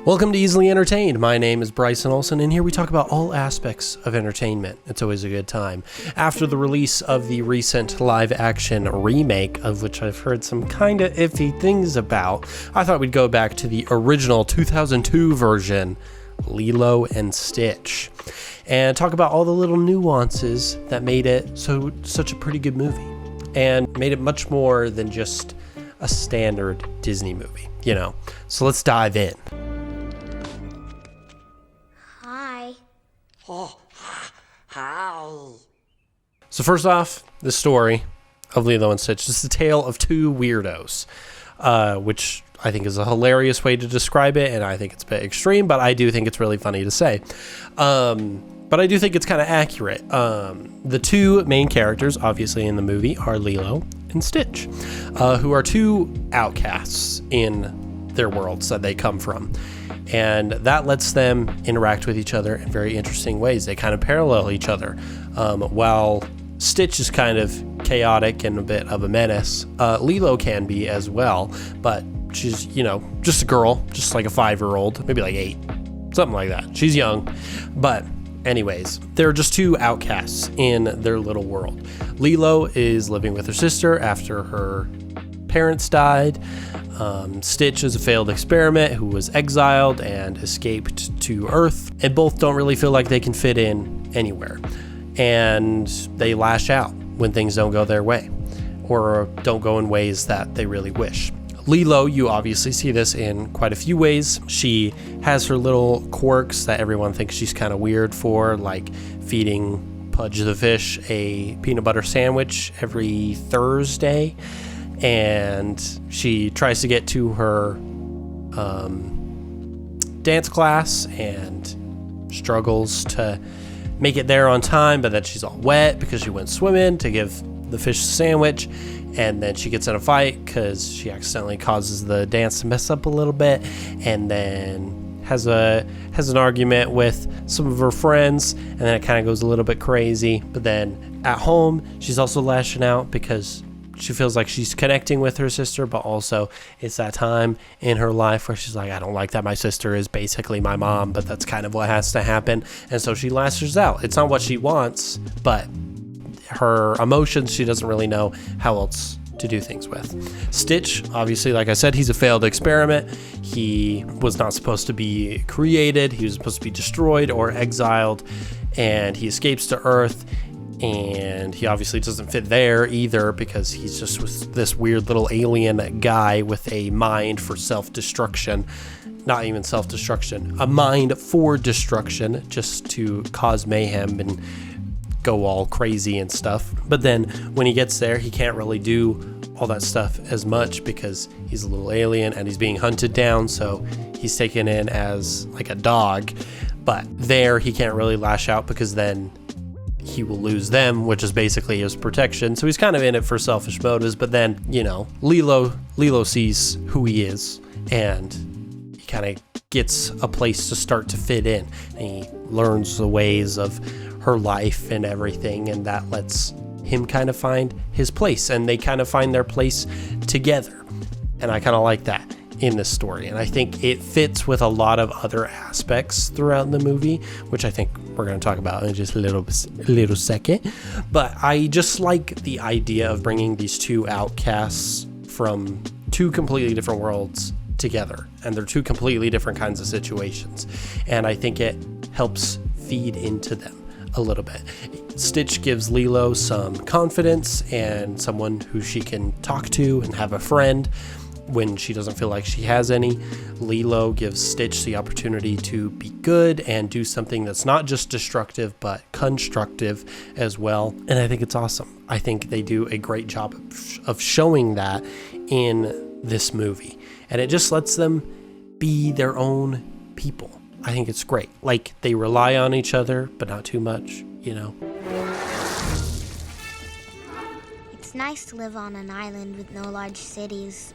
Welcome to Easily Entertained. My name is Bryson Olson, and here we talk about all aspects of entertainment. It's always a good time. After the release of the recent live-action remake, of which I've heard some kind of iffy things about, I thought we'd go back to the original 2002 version, Lilo and Stitch, and talk about all the little nuances that made it such a pretty good movie, and made it much more than just a standard Disney movie, you know. So let's dive in. Oh, how? So first off, the story of Lilo and Stitch is the tale of two weirdos, which I think is a hilarious way to describe it, and I think it's a bit extreme, but I do think it's really funny to say. But I do think it's kind of accurate. The two main characters, obviously, in the movie are Lilo and Stitch, who are two outcasts in their worlds that they come from. And that lets them interact with each other in very interesting ways. They kind of parallel each other. While Stitch is kind of chaotic and a bit of a menace, Lilo can be as well. But she's, just a girl, just like a 5-year-old, maybe like 8, something like that. She's young. But anyways, they're just two outcasts in their little world. Lilo is living with her sister after her parents died. Stitch is a failed experiment who was exiled and escaped to Earth, and both don't really feel like they can fit in anywhere, and they lash out when things don't go their way or don't go in ways that they really wish. Lilo, you obviously see this in quite a few ways. She has her little quirks that everyone thinks she's kind of weird for, like feeding Pudge the fish a peanut butter sandwich every Thursday. And she tries to get to her dance class and struggles to make it there on time, but then she's all wet because she went swimming to give the fish a sandwich, and then she gets in a fight because she accidentally causes the dance to mess up a little bit, and then has an argument with some of her friends, and then it kind of goes a little bit crazy. But then at home, she's also lashing out because she feels like she's connecting with her sister, but also it's that time in her life where she's like, I don't like that my sister is basically my mom, but that's kind of what has to happen. And so she lashes out. It's not what she wants, but her emotions, she doesn't really know how else to do things with. Stitch, obviously, like I said, he's a failed experiment. He was not supposed to be created. He was supposed to be destroyed or exiled, and he escapes to Earth. And he obviously doesn't fit there either because he's just this weird little alien guy with a mind for self-destruction. Not even self-destruction, a mind for destruction, just to cause mayhem and go all crazy and stuff. But then when he gets there, he can't really do all that stuff as much because he's a little alien and he's being hunted down, so he's taken in as like a dog. But there he can't really lash out because then he will lose them, which is basically his protection. So he's kind of in it for selfish motives. But then, Lilo sees who he is, and he kind of gets a place to start to fit in. And he learns the ways of her life and everything, and that lets him kind of find his place, and they kind of find their place together. And I kind of like that in this story, and I think it fits with a lot of other aspects throughout the movie, which I think we're going to talk about in just a little second. But I just like the idea of bringing these two outcasts from two completely different worlds together, and they're two completely different kinds of situations, and I think it helps feed into them a little bit. Stitch gives Lilo some confidence and someone who she can talk to and have a friend when she doesn't feel like she has any. Lilo gives Stitch the opportunity to be good and do something that's not just destructive but constructive as well, and I think it's awesome. I think they do a great job of showing that in this movie, and it just lets them be their own people. I think it's great. Like, they rely on each other but not too much, It's nice to live on an island with no large cities.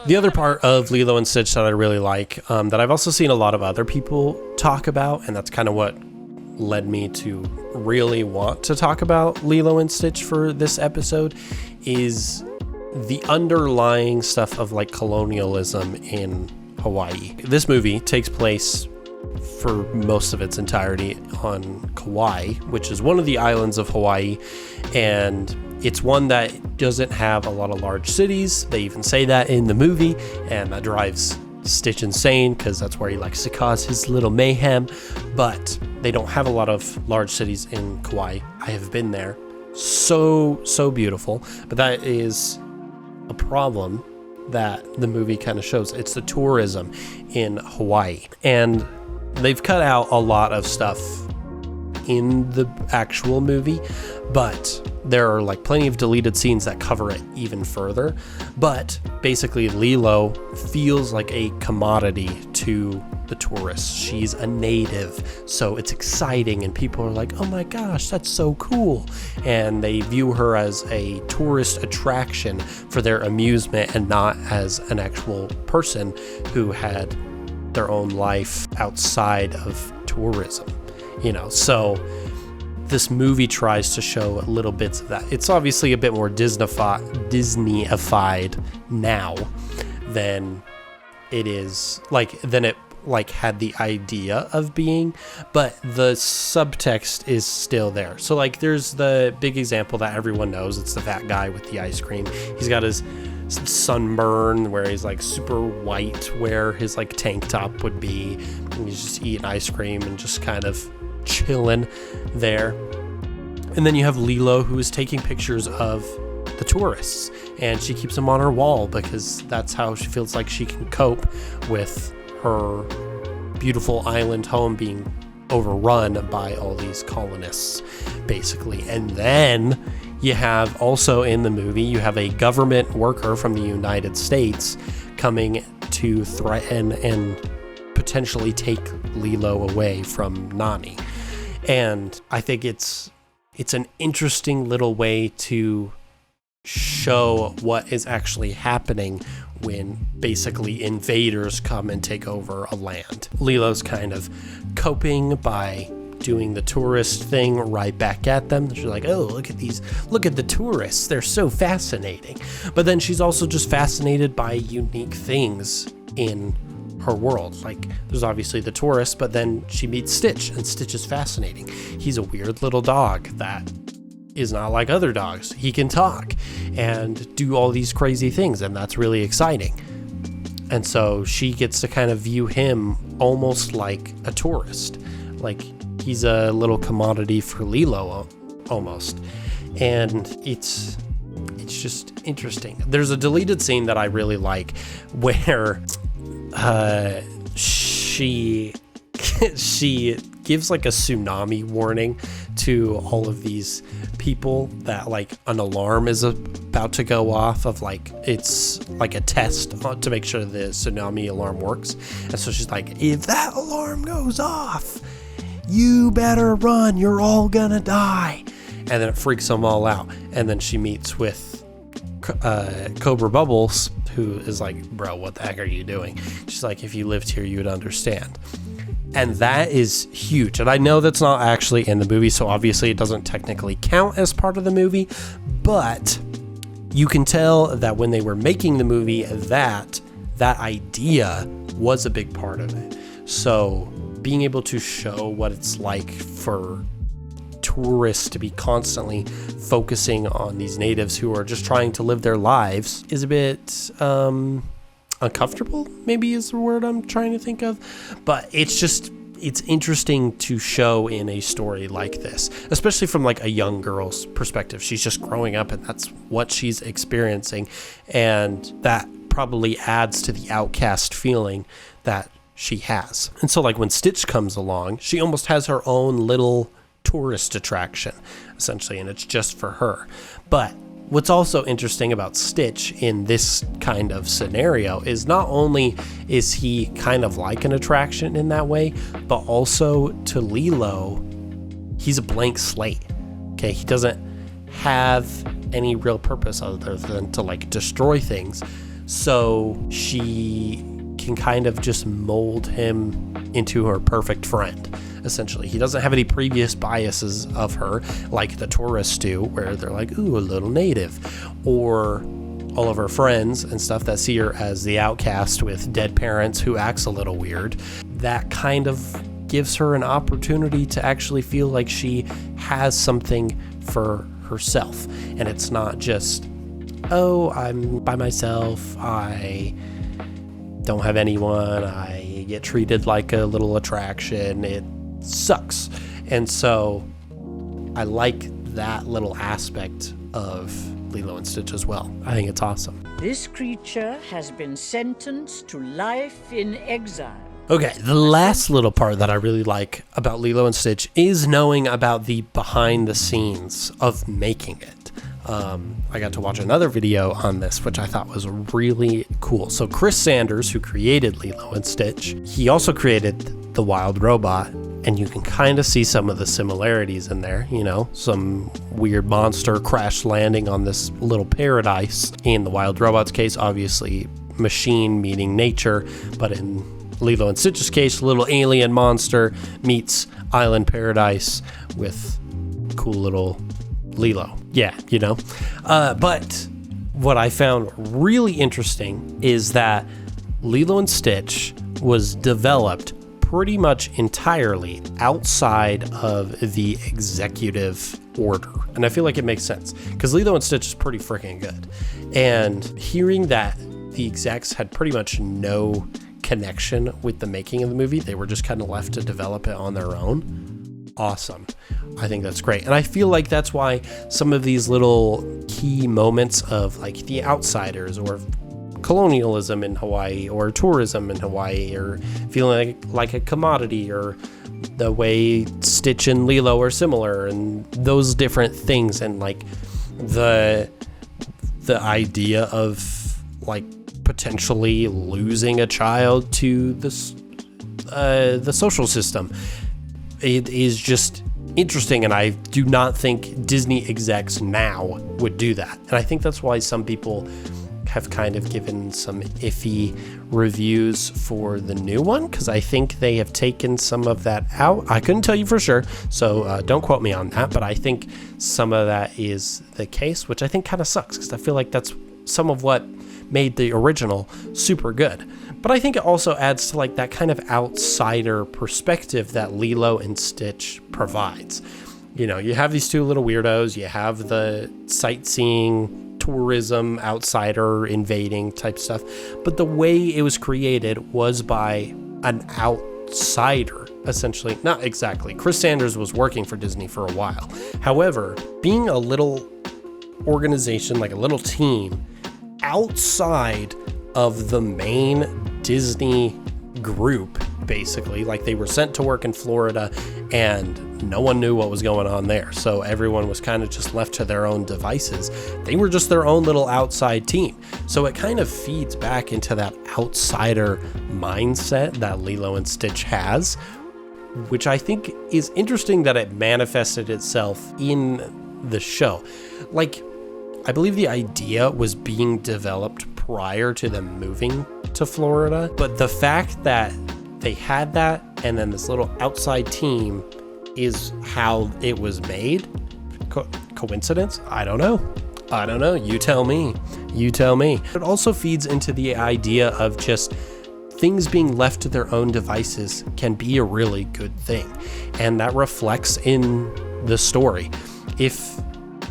The other part of Lilo and Stitch that I really like, that I've also seen a lot of other people talk about, and that's kind of what led me to really want to talk about Lilo and Stitch for this episode, is the underlying stuff of like colonialism in Hawaii. This movie takes place for most of its entirety on Kauai, which is one of the islands of Hawaii, and it's one that doesn't have a lot of large cities. They even say that in the movie, and that drives Stitch insane because that's where he likes to cause his little mayhem. But they don't have a lot of large cities in Kauai. I have been there. So beautiful. But that is a problem that the movie kind of shows. It's the tourism in Hawaii. And they've cut out a lot of stuff in the actual movie, but there are like plenty of deleted scenes that cover it even further. But basically Lilo feels like a commodity to the tourists. She's a native, so it's exciting and people are like, oh my gosh, that's so cool. And they view her as a tourist attraction for their amusement and not as an actual person who had their own life outside of tourism, so this movie tries to show little bits of that. It's obviously a bit more Disney-ified now than it is than it had the idea of being, but the subtext is still there. So there's the big example that everyone knows. It's the fat guy with the ice cream. He's got his sunburn where he's super white, where his tank top would be, and he's just eating ice cream and just kind of chilling there. And then you have Lilo, who is taking pictures of the tourists, and she keeps them on her wall because that's how she feels like she can cope with her beautiful island home being overrun by all these colonists, basically. And then you have also in the movie, you have a government worker from the United States coming to threaten and potentially take Lilo away from Nani. And I think it's an interesting little way to show what is actually happening when basically invaders come and take over a land. Lilo's kind of coping by doing the tourist thing right back at them. She's like, oh, look at the tourists, they're so fascinating. But then she's also just fascinated by unique things in her world. There's obviously the tourists, but then she meets Stitch, and Stitch is fascinating. He's a weird little dog that is not like other dogs. He can talk and do all these crazy things, and that's really exciting. And so she gets to kind of view him almost like a tourist. He's a little commodity for Lilo almost. And it's just interesting. There's a deleted scene that I really like where she gives a tsunami warning to all of these people that an alarm is about to go off of it's a test to make sure the tsunami alarm works. And so she's like, if that alarm goes off, you better run, you're all gonna die. And then it freaks them all out. And then she meets with Cobra Bubbles, who is like, bro, what the heck are you doing? She's like, if you lived here, you would understand. And that is huge. And I know that's not actually in the movie, so obviously it doesn't technically count as part of the movie, but you can tell that when they were making the movie, that idea was a big part of it. So being able to show what it's like for tourists to be constantly focusing on these natives who are just trying to live their lives is a bit uncomfortable, maybe is the word I'm trying to think of. But it's interesting to show in a story like this, especially from a young girl's perspective. She's just growing up and that's what she's experiencing, and that probably adds to the outcast feeling that she has. And so when Stitch comes along, she almost has her own little tourist attraction essentially, and it's just for her. But what's also interesting about Stitch in this kind of scenario is not only is he kind of like an attraction in that way, but also to Lilo, he's a blank slate. Okay, he doesn't have any real purpose other than to destroy things. So she can kind of just mold him into her perfect friend. Essentially, he doesn't have any previous biases of her like the tourists do, where they're like, ooh, a little native, or all of her friends and stuff that see her as the outcast with dead parents who acts a little weird, that kind of gives her an opportunity to actually feel like she has something for herself. And it's not just, oh, I'm by myself, I don't have anyone, I get treated like a little attraction, it sucks. And so I like that little aspect of Lilo and Stitch as well. I think it's awesome. This creature has been sentenced to life in exile. Okay, the last little part that I really like about Lilo and Stitch is knowing about the behind the scenes of making it. I got to watch another video on this, which I thought was really cool. So Chris Sanders, who created Lilo and Stitch, he also created the Wild Robot, and you can kind of see some of the similarities in there, you know, some weird monster crash landing on this little paradise. In the Wild Robot's case, obviously machine meeting nature, but in Lilo and Stitch's case, little alien monster meets island paradise with cool little Lilo. Yeah, you know. But what I found really interesting is that Lilo and Stitch was developed pretty much entirely outside of the executive order. And I feel like it makes sense because Lilo and Stitch is pretty freaking good. And hearing that the execs had pretty much no connection with the making of the movie, they were just kind of left to develop it on their own. Awesome. I think that's great. And I feel like that's why some of these little key moments of like the outsiders or colonialism in Hawaii or tourism in Hawaii or feeling like a commodity or the way Stitch and Lilo are similar and those different things and like the idea of like potentially losing a child to this the social system. It is just interesting, and I do not think Disney execs now would do that. And I think that's why some people have kind of given some iffy reviews for the new one, because I think they have taken some of that out. I couldn't tell you for sure, so don't quote me on that, but I think some of that is the case, which I think kind of sucks, because I feel like that's some of what made the original super good. But I think it also adds to like that kind of outsider perspective that Lilo and Stitch provides. You know, you have these two little weirdos, you have the sightseeing, tourism, outsider invading type stuff, but the way it was created was by an outsider, essentially. Not exactly. Chris Sanders was working for Disney for a while. However, being a little organization, like a little team, outside of the main Disney group, basically, like they were sent to work in Florida and no one knew what was going on there, so everyone was kind of just left to their own devices. They were just their own little outside team, so it kind of feeds back into that outsider mindset that Lilo and Stitch has, which I think is interesting that it manifested itself in the show. Like, I believe the idea was being developed prior to them moving to Florida, but the fact that they had that and then this little outside team is how it was made. Coincidence? I don't know. You tell me. It also feeds into the idea of just things being left to their own devices can be a really good thing, and that reflects in the story. If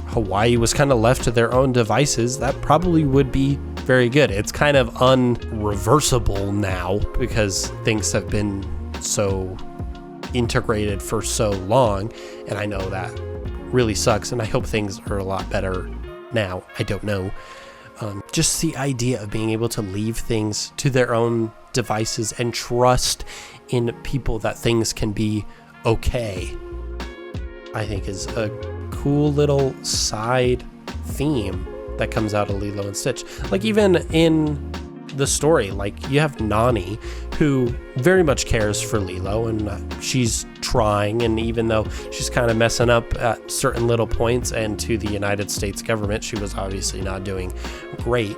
Hawaii was kind of left to their own devices, that probably would be very good. It's kind of unreversible now because things have been so integrated for so long, and I know that really sucks, and I hope things are a lot better now. I don't know. Just the idea of being able to leave things to their own devices and trust in people that things can be okay, I think is a cool little side theme that comes out of Lilo and Stitch. Like, even in the story, like, you have Nani, who very much cares for Lilo, and she's trying, and even though she's kind of messing up at certain little points, and to the United States government, she was obviously not doing great,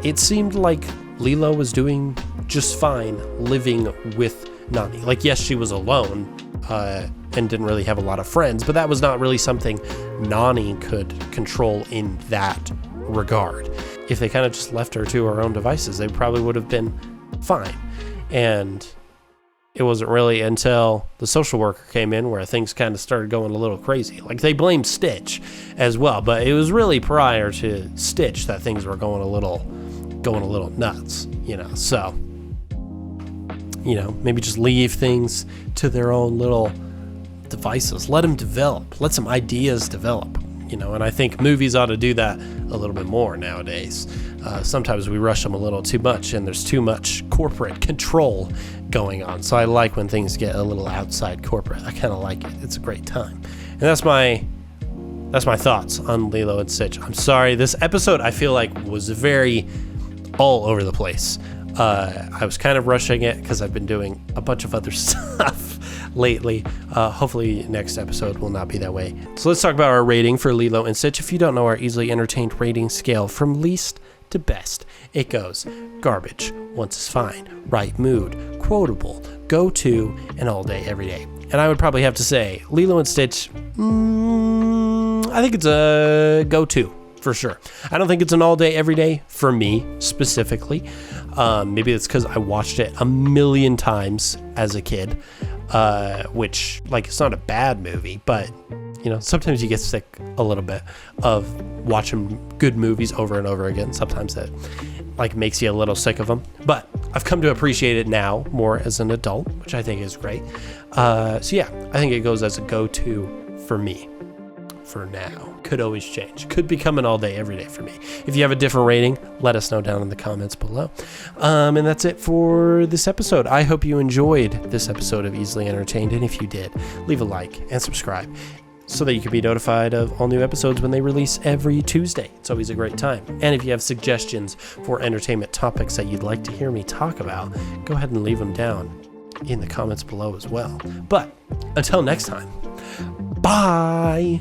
it seemed like Lilo was doing just fine living with Nani. Like, yes, she was alone, and didn't really have a lot of friends, but that was not really something Nani could control in that regard. If they kind of just left her to her own devices, they probably would have been fine. And it wasn't really until the social worker came in where things kind of started going a little crazy. Like, they blamed Stitch as well, but it was really prior to Stitch that things were going a little nuts, so, maybe just leave things to their own little devices. Let them develop. Let some ideas develop, and I think movies ought to do that a little bit more nowadays. Sometimes we rush them a little too much, and there's too much corporate control going on. So I like when things get a little outside corporate. I kind of like it. It's a great time. And that's my thoughts on Lilo and Stitch. I'm sorry, this episode I feel like was very all over the place. I was kind of rushing it because I've been doing a bunch of other stuff lately. Hopefully next episode will not be that way. So let's talk about our rating for Lilo and Stitch. If you don't know our easily entertained rating scale from least to best, it goes garbage, once is fine, right mood, quotable, go to, and all day every day. And I would probably have to say Lilo and Stitch, I think it's a go to for sure. I don't think it's an all day every day for me specifically. Maybe it's because I watched it a million times as a kid, which, it's not a bad movie, but sometimes you get sick a little bit of watching good movies over and over again. Sometimes that makes you a little sick of them, but I've come to appreciate it now more as an adult, which I think is great. So yeah, I think it goes as a go-to for me for now. Could always change. Could become an all day, every day for me. If you have a different rating, let us know down in the comments below. And that's it for this episode. I hope you enjoyed this episode of Easily Entertained. And if you did, leave a like and subscribe so that you can be notified of all new episodes when they release every Tuesday. It's always a great time. And if you have suggestions for entertainment topics that you'd like to hear me talk about, go ahead and leave them down in the comments below as well. But until next time, bye!